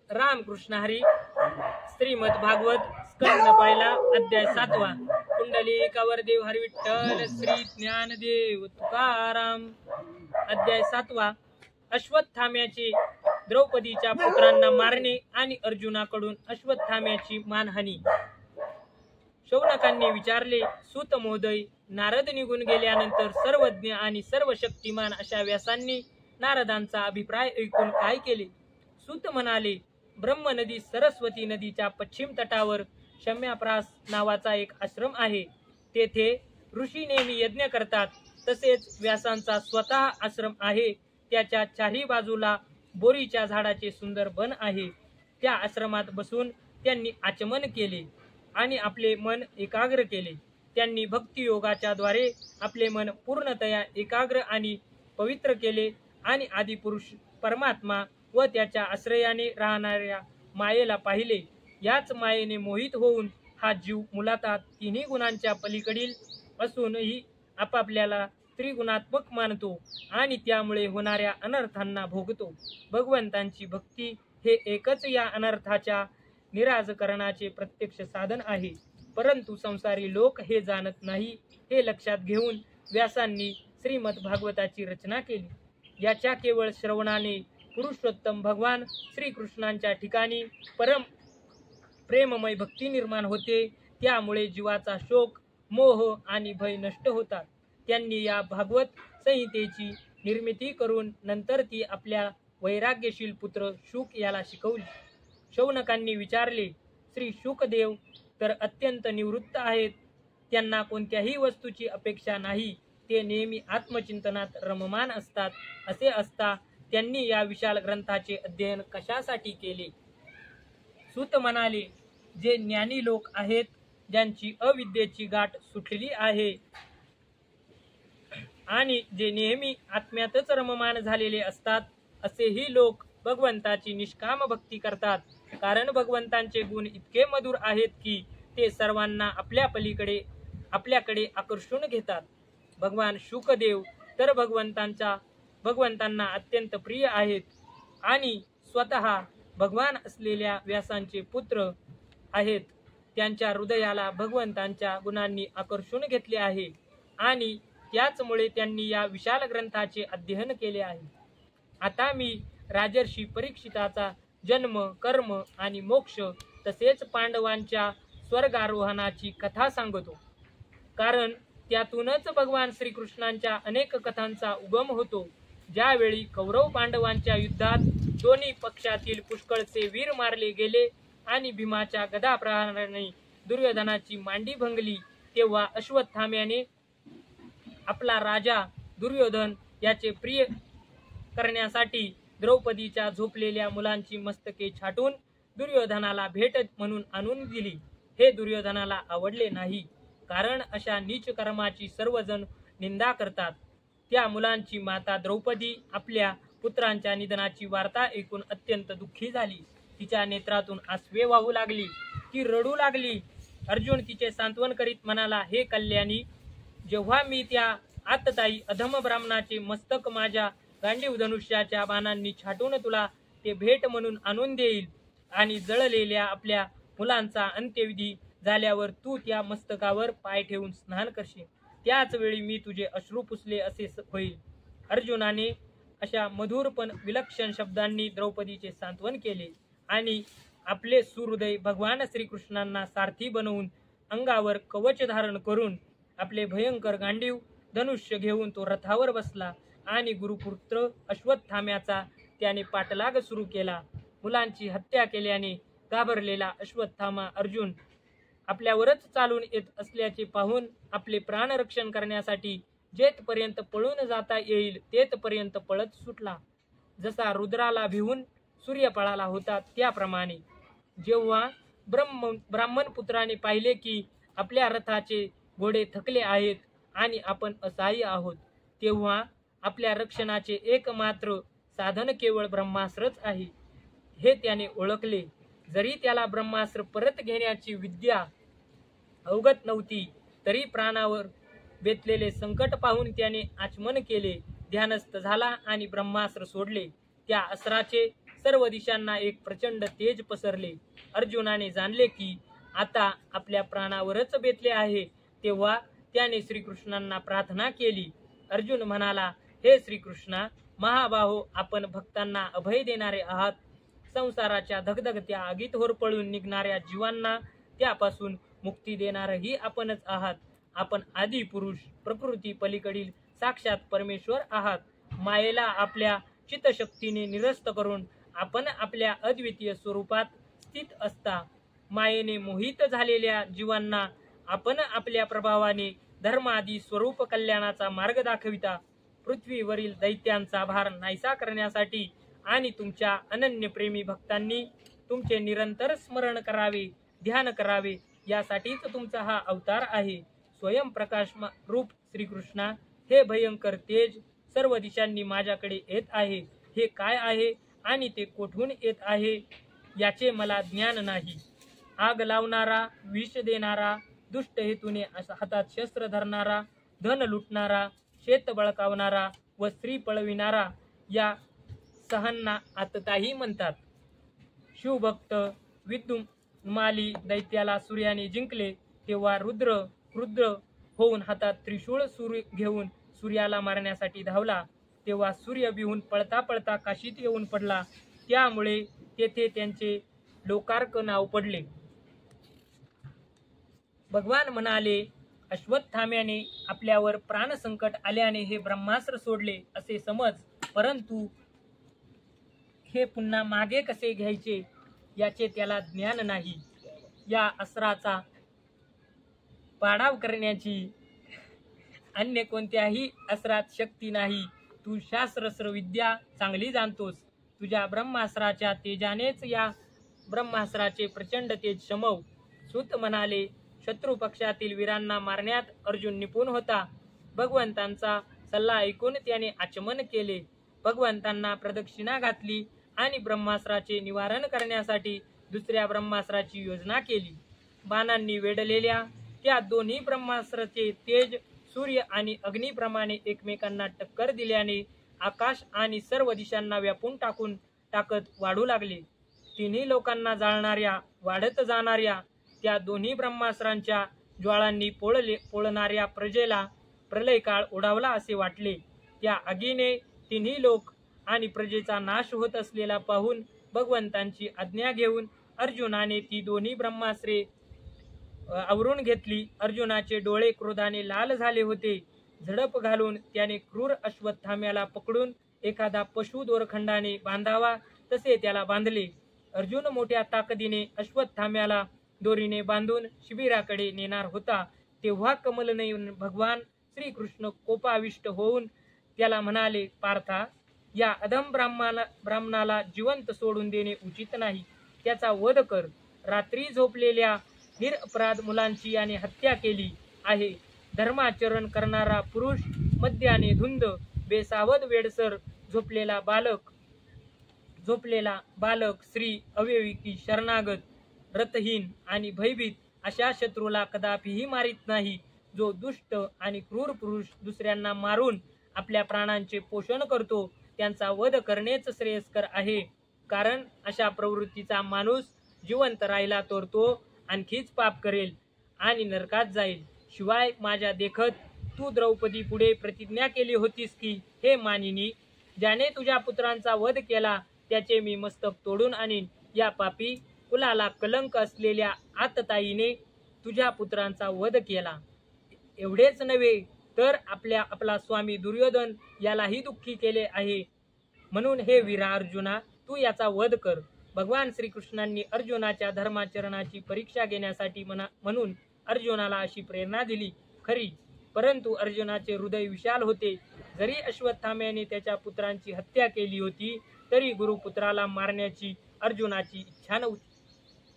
रामकृष्ण हरी. श्रीमद भागवत स्कंद पहिला अध्याय 7वा. कुंडलिकावर देव हरी विठ्ठल श्री ज्ञानदेव तुकाराम. अध्याय 7वा. अश्वत्थाम्याचे द्रौपदीच्या पुत्रांना मारणे आणि अर्जुनाकडून अश्वत्थाम्याची मानहानी. शौनकांनी विचारले, सूत महोदय, नारद निघून गेल्यानंतर सर्वज्ञ आणि सर्व शक्तिमान अशा व्यासांनी नारदांचा अभिप्राय ऐकून काय केले? सूत म्हणाले, ब्रह्म नदी सरस्वती नदीच्या पश्चिम तटावर शम्याप्रास नावाचा एक आश्रम आहे. तेथे ऋषी नेहमी यज्ञ करतात. तसेच व्यासांचा स्वतः आश्रम आहे. त्याच्या चारही बाजूला बोरीच्या झाडाचे सुंदर वन आहे. त्या आश्रमात बसून त्यांनी आचमन केले आणि आपले मन एकाग्र केले. त्यांनी भक्ती योगाच्या द्वारे आपले मन पूर्णतया एकाग्र आणि पवित्र केले आणि आदिपुरुष परमात्मा व त्याच्या आश्रयाने राहणाऱ्या मायेला पाहिले. याच मायेने मोहित होऊन हा जीव मुलाता तिन्ही गुणांच्या पलीकडील असूनही आपापल्याला त्रिगुणात्मक मानतो आणि त्यामुळे होणाऱ्या अनर्थांना भोगतो. भगवंतांची भक्ती हे एकच या अनर्थाच्या निराजकरणाचे प्रत्यक्ष साधन आहे. परंतु संसारी लोक हे जाणत नाही. हे लक्षात घेऊन व्यासांनी श्रीमद भागवताची रचना केली. याच्या केवळ श्रवणाने पुरुषोत्तम भगवान श्रीकृष्णांच्या ठिकाणी परम प्रेममय भक्ती निर्माण होते. त्यामुळे जीवाचा शोक, मोह आणि भय नष्ट होतात. त्यांनी या भागवत संहितेची निर्मिती करून नंतर ती आपल्या वैराग्यशील पुत्र शुक याला शिकवली. शौनकांनी विचारले, श्री शुकदेव तर अत्यंत निवृत्त आहेत. त्यांना कोणत्याही वस्तूची अपेक्षा नाही. ते नेहमी आत्मचिंतनात रममान असतात. असे असता त्यांनी या विशाल ग्रंथाचे अध्ययन कशासाठी केले? सूत म्हणाले, जे ज्ञानी लोक आहेत, ज्यांची अविद्येची गाठ सुटली आहे आणि जे नेहमी आत्म्यातच रममान झालेले असतात, असेही लोक भगवंताची निष्काम भक्ती करतात. कारण भगवंतांचे गुण इतके मधुर आहेत की ते सर्वांना आपल्याकडे आकर्षून घेतात. भगवान शुकदेव तर भगवंतांना अत्यंत प्रिय आहेत आणि स्वतः भगवान असलेल्या व्यासांचे पुत्र आहेत. त्यांच्या हृदयाला भगवंतांच्या गुणांनी आकर्षून घेतले आहे आणि त्याचमुळे त्यांनी या विशाल ग्रंथाचे अध्ययन केले आहे. आता मी राजर्षी परीक्षिताचा जन्म, कर्म आणि मोक्ष तसेच पांडवांच्या स्वर्गारोहणाची कथा सांगतो. कारण त्यातूनच भगवान श्रीकृष्णांच्या अनेक कथांचा उगम होतो. ज्यावेळी कौरव पांडवांच्या युद्धात दोन्ही पक्षातील पुष्कळचे वीर मारले गेले आणि भीमाच्या गदा प्रहाराने दुर्योधनाची मांडी भंगली, तेव्हा अश्वत्थाम्याने आपला राजा दुर्योधन याचे प्रिय करण्यासाठी द्रौपदीच्या झोपलेल्या मुलांची मस्तके छाटून दुर्योधनाला भेट म्हणून आणून दिली. हे दुर्योधनाला आवडले नाही. कारण अशा नीच कर्माची सर्वजण निंदा करतात. त्या मुलांची माता द्रौपदी आपल्या पुत्रांच्या निधनाची वार्ता ऐकून अत्यंत दुःखी झाली. तिच्या नेत्रातून आसवे वाहू लागली. ती रडू लागली. अर्जुन तिचे सांत्वन करीत म्हणाला, हे कल्याणी, जेव्हा मी त्या आतताई अधम ब्राह्मणाचे मस्तक माझ्या गांडीव धनुष्याच्या बाणांनी छाटून तुला ते भेट म्हणून आणून देईल आणि जळलेल्या आपल्या मुलांचा अंत्यविधी झाल्यावर तू त्या मस्तकावर पाय ठेवून स्नान करशील, त्याच वेळी मी तुझे अश्रू पुसले असे होईल. अर्जुनाने अशा मधुर पण विलक्षण शब्दांनी द्रौपदीचे सांत्वन केले आणि आपले सुहृदय भगवान श्रीकृष्णांना सारथी बनवून अंगावर कवच धारण करून आपले भयंकर गांडीव धनुष्य घेऊन तो रथावर बसला आणि गुरुपुत्र अश्वत्थाम्याचा त्याने पाठलाग सुरू केला. मुलांची हत्या केल्याने घाबरलेला अश्वत्थामा अर्जुन आपल्यावरच चालून येत असल्याचे पाहून आपले प्राणरक्षण करण्यासाठी जेथपर्यंत पळून जाता येईल तेथपर्यंत पळत सुटला. जसा रुद्राला भिवून सूर्य पळाला होता त्याप्रमाणे. जेव्हा ब्राह्मण पुत्राने पाहिले की आपल्या रथाचे घोडे थकले आहेत आणि आपण असहाय्य आहोत, तेव्हा आपल्या रक्षणाचे एकमात्र साधन केवळ ब्रह्मास्त्रच आहे हे त्याने ओळखले. जरी त्याला ब्रह्मास्त्र परत घेण्याची विद्या अवगत नव्हती, तरी प्राणावर बेतलेले संकट पाहून त्याने आचमन केले, ध्यानस्थ झाला आणि ब्रह्मास्त्र सोडले. त्या अस्त्राचे सर्व दिशांना एक प्रचंड तेज पसरले. अर्जुनाने जाणले की आता आपल्या प्राणावरच बेतले आहे. तेव्हा त्याने श्रीकृष्णांना प्रार्थना केली. अर्जुन म्हणाला, हे श्रीकृष्णा, महाबाहो, आपण भक्तांना अभय देणारे आहात. संसाराच्या धगधगत्या आगीत होरपळून निघणाऱ्या जीवांना त्यापासून मुक्ती देणारही आपणच आहात. आपण आदी पुरुष, प्रकृती पलीकडील साक्षात परमेश्वर आहात. मायेला आपल्या चित्तशक्तीने निरस्त करून आपण आपल्या अद्वितीय स्वरूपात स्थित असता. मायेने मोहित झालेल्या जीवांना आपण आपल्या प्रभावाने धर्मादी स्वरूप कल्याणाचा मार्ग दाखविता. पृथ्वीवरील दैत्यांचा भार नाहीसा करण्यासाठी आणि तुमच्या अनन्य प्रेमी भक्तांनी तुमचे निरंतर स्मरण करावे, ध्यान करावे, यासाठीच तुमचा हा अवतार आहे. स्वयंप्रकाश रूप श्रीकृष्णा, हे भयंकर तेज सर्व दिशांनी माझ्याकडे येत आहे. हे काय आहे आणि ते कोठून येत आहे याचे मला ज्ञान नाही. आग लावणारा, विष देणारा, दुष्ट हेतूने हातात शस्त्र धरणारा, धन लुटणारा, शेत बळकावणारा व स्त्री पळविणारा, या सहांना आतताई म्हणतात. शिवभक्त विद्युन्माली दैत्याला सूर्याने जिंकले तेव्हा रुद्र क्रुद्र होऊन हातात त्रिशूळ घेऊन सूर्याला मारण्यासाठी धावला. तेव्हा सूर्य बिहून पळता पळता काशीत येऊन पडला. त्यामुळे तेथे त्यांचे लोकार्क नाव पडले. भगवान म्हणाले, अश्वत्थाम्याने आपल्यावर प्राणसंकट आल्याने हे ब्रह्मास्त्र सोडले असे समज, परंतु हे पुन्हा मागे कसे घ्यायचे याचे त्याला ज्ञान नाही. या अस्त्राचा पाडाव करण्याची अन्य कोणत्याही अस्त्रात शक्ती नाही. तू शास्त्रस्त्र विद्या चांगली जाणतोस. तुझ्या ब्रह्मास्त्राच्या तेजानेच या ब्रह्मास्त्राचे प्रचंड तेज शमव. सूत म्हणाले, शत्रू पक्षातील वीरांना मारण्यात अर्जुन निपुण होता. भगवंतांचा सल्ला ऐकून त्याने आचमन केले. भगवंतांना प्रदक्षिणा घातली आणि ब्रह्मास्त्राचे निवारण करण्यासाठी दुसऱ्या ब्रह्मास्त्राची योजना केली. बाणांनी वेढलेल्या त्या दोन्ही ब्रह्मास्त्राचे तेज सूर्य आणि अग्नीप्रमाणे एकमेकांना टक्कर दिल्याने आकाश आणि सर्व दिशांना व्यापून टाकत वाढू लागले. तिन्ही लोकांना जाळणाऱ्या, वाढत जाणाऱ्या त्या दोन्ही ब्रह्मास्त्रांच्या ज्वाळांनी पोळणाऱ्या प्रजेला प्रलय काळ ओढावला असे वाटले. त्या आगीने तिन्ही लोक आणि प्रजेचा नाश होत असलेला पाहून भगवंतांची आज्ञा घेऊन अर्जुनाने ती दोन्ही ब्रह्मास्त्रे आवरून घेतली. अर्जुनाचे डोळे क्रोधाने लाल झाले होते. झडप घालून त्याने क्रूर अश्वत्थाम्याला पकडून एखादा पशु दोरखंडाने बांधावा तसे त्याला बांधले. अर्जुन मोठ्या ताकदीने अश्वत्थाम्याला दोरीने बांधून शिबिराकडे नेणार होता. तेव्हा कमलनयन भगवान श्रीकृष्ण कोपाविष्ट होऊन त्याला म्हणाले, पार्था, या अधम ब्राह्मणाला जिवंत सोडून देणे उचित नाही. त्याचा वध कर. रात्री झोपलेल्या निरपराध मुलांची याने हत्या केली आहे. धर्माचरण करणारा पुरुष, मद्याने धुंद, बेसावध वेडसर झोपलेला बालक, स्त्री, अविवेकी, शरणागत, रतहीन आणि भयभीत अशा शत्रूला कदापिही मारित नाही. जो दुष्ट आणि क्रूर पुरुष दुसऱ्यांना मारून आपल्या प्राणांचे पोषण करतो त्यांचा वध करणेच श्रेयस्कर आहे. कारण अशा प्रवृत्तीचा माणूस जिवंत राहिला तर तो आणखीच पाप करेल आणि नरकात जाईल. शिवाय माझ्या देखत तू द्रौपदी पुढे प्रतिज्ञा केली होतीस की, हे मानिनी, ज्याने तुझ्या पुत्रांचा वध केला त्याचे मी मस्तक तोडून आणीन. या पापी कुलाला कलंक असलेल्या आतताईने तुझ्या पुत्रांचा वध केला. एवढेच नव्हे तर आपला स्वामी दुर्योधन यालाही दुःखी केले आहे. म्हणून हे वीरा अर्जुना, तू याचा वध कर. भगवान श्रीकृष्णांनी अर्जुनाच्या धर्माचरणाची परीक्षा घेण्यासाठी म्हणून अर्जुनाला अशी प्रेरणा दिली खरी, परंतु अर्जुनाचे हृदय विशाल होते. जरी अश्वत्थाम्याने त्याच्या पुत्रांची हत्या केली होती तरी गुरुपुत्राला मारण्याची अर्जुनाची इच्छा नव्हती.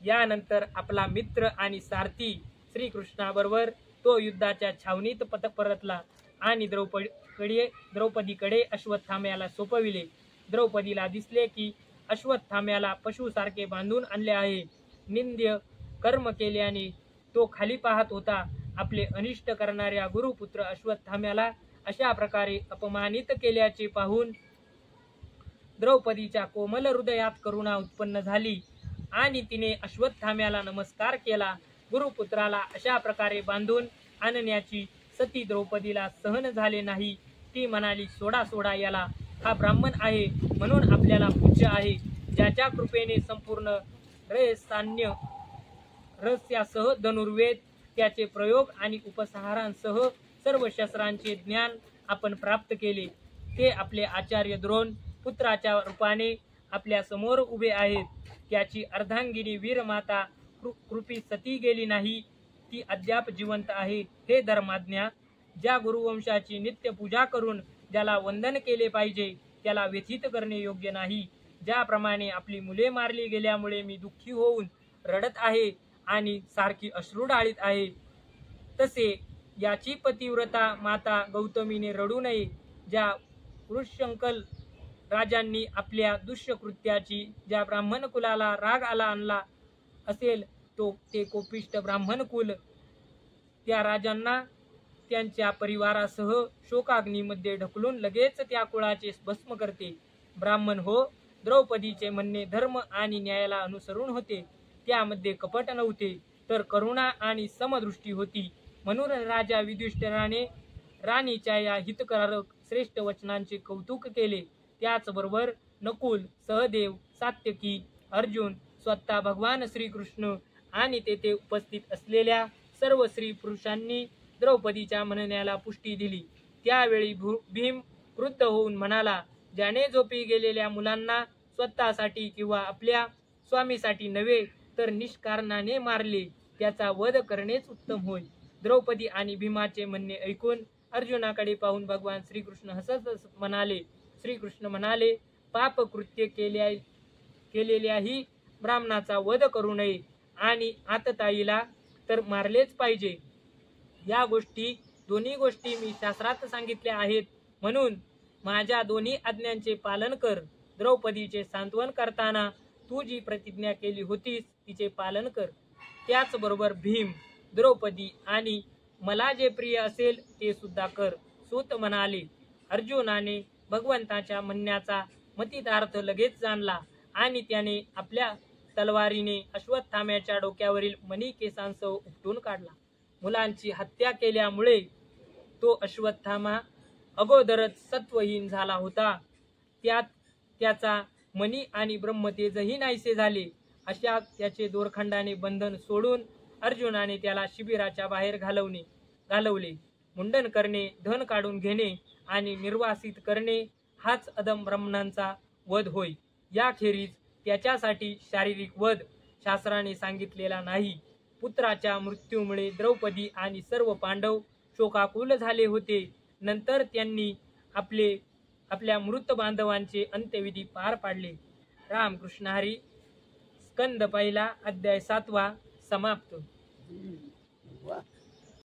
यानंतर आपला मित्र आणि सारथी श्रीकृष्णाबरोबर तो युद्धाच्या छावणीत परतला आणि द्रौपदीकडे अश्वत्थाम्याला सोपविले. द्रौपदीला दिसले की अश्वत्थाम्याला पशुसारखे बांधून आणले आहे. निंद्य कर्म केल्याने तो खाली पाहत होता. आपले अनिष्ट करणाऱ्या गुरुपुत्र अश्वत्थाम्याला अशा प्रकारे अपमानित केल्याचे पाहून द्रौपदीच्या कोमल हृदयात करुणा उत्पन्न झाली आणि तिने अश्वत्थाम्याला नमस्कार केला. गुरुपुत्राला अशा प्रकारे बांधून आणण्याची सती द्रौपदीला सहन झाले नाही. ती म्हणाली, सोडा सोडा याला, हा ब्राह्मण आहे म्हणून आपल्याला पूज्य आहे. ज्याच्या कृपेने संपूर्ण रहस्यासह धनुर्वेद, त्याचे प्रयोग आणि उपसंहारांसह सर्व शस्त्रांचे ज्ञान आपण प्राप्त केले. ते आपले आचार्य द्रोण पुत्राच्या रूपाने आपल्या समोर उभे आहेत. त्याची अर्धांगिनी वीरमाता कृपी सती गेली नाही, ती अद्याप जिवंत आहे. हे धर्माज्ञा, ज्या गुरुवंशाची नित्य पूजा करून ज्याला वंदन केले पाहिजे त्याला व्यथित करणे योग्य नाही. ज्याप्रमाणे आपली मुले मारली गेल्यामुळे मी दुःखी होऊन रडत आहे आणि सारखी अश्रू ढाळीत आहे, तसे याची पतिव्रता माता गौतमीने रडू नये. ज्या वृषंकल राजांनी आपल्या दुष्कृत्याची ज्या ब्राह्मण कुलाला राग आणला असेल ते कोपिष्ट ब्राह्मण कुल त्या राजांना त्यांच्या परिवारासह शोकाग्नीमध्ये ढकलून लगेच त्या कुळाचे भस्म करते. ब्राह्मण हो, द्रौपदीचे म्हणणे धर्म आणि न्यायाला अनुसरून होते. त्यामध्ये कपट नव्हते, तर करुणा आणि समदृष्टी होती. म्हणून राजा युधिष्ठिराने राणीच्या या हितकारक श्रेष्ठ वचनांचे कौतुक केले. त्याचबरोबर नकुल, सहदेव, सात्यकी, अर्जुन, स्वतः भगवान श्रीकृष्ण आणि तेथे उपस्थित असलेल्या सर्व स्त्री पुरुषांनी द्रौपदीच्या म्हणण्याला पुष्टी दिली. त्यावेळी भीम क्रुद्ध होऊन म्हणाला, ज्याने झोपी गेलेल्या मुलांना स्वतःसाठी किंवा आपल्या स्वामीसाठी नव्हे तर निष्कारणाने मारले, त्याचा वध करणेच उत्तम होय. द्रौपदी आणि भीमाचे म्हणणे ऐकून अर्जुनाकडे पाहून भगवान श्रीकृष्ण हसत म्हणाले. श्रीकृष्ण म्हणाले, पाप कृत्य केलेल्याही ब्राह्मणाचा वध करू नये आणि आतताईला तर मारलेच पाहिजे. या दोन्ही गोष्टी मी शास्त्रात सांगितल्या आहेत, म्हणून माझ्या दोन्ही आज्ञांचे पालन कर. द्रौपदीचे सांत्वन करताना तू जी प्रतिज्ञा केली होतीस तिचे पालन कर. त्याचबरोबर भीम, द्रौपदी आणि मला जे प्रिय असेल ते सुद्धा कर. सूत म्हणाले, अर्जुनाने भगवंताच्या म्हणण्याचा मतितार्थ लगेच जाणला आणि त्याने आपल्या तलवारीने अश्वत्थाम्याच्या डोक्यावरील मणी केसांसह उपटून काढला. मुलांची हत्या केल्यामुळे तो अश्वत्थामा अगोदरच सत्वहीन झाला होता. त्यात त्याचा मणी आणि ब्रह्मतेजही नाहीसे झाले. अशा त्याचे दोरखंडाने बंधन सोडून अर्जुनाने त्याला शिबिराच्या बाहेर घालवले. मुंडन करणे, धन काढून घेणे आणि निर्वासित करणे हाच अदम ब्राह्मणांचा वध होय. याखेरीज त्याच्यासाठी शारीरिक वध शास्त्राने सांगितलेला नाही. पुत्राच्या मृत्यूमुळे द्रौपदी आणि सर्व पांडव शोकाकुल झाले होते. नंतर त्यांनी आपल्या मृत बांधवांचे अंत्यविधी पार पाडले. रामकृष्ण हरी. स्कंद पहिला, अध्याय 7 समाप्त.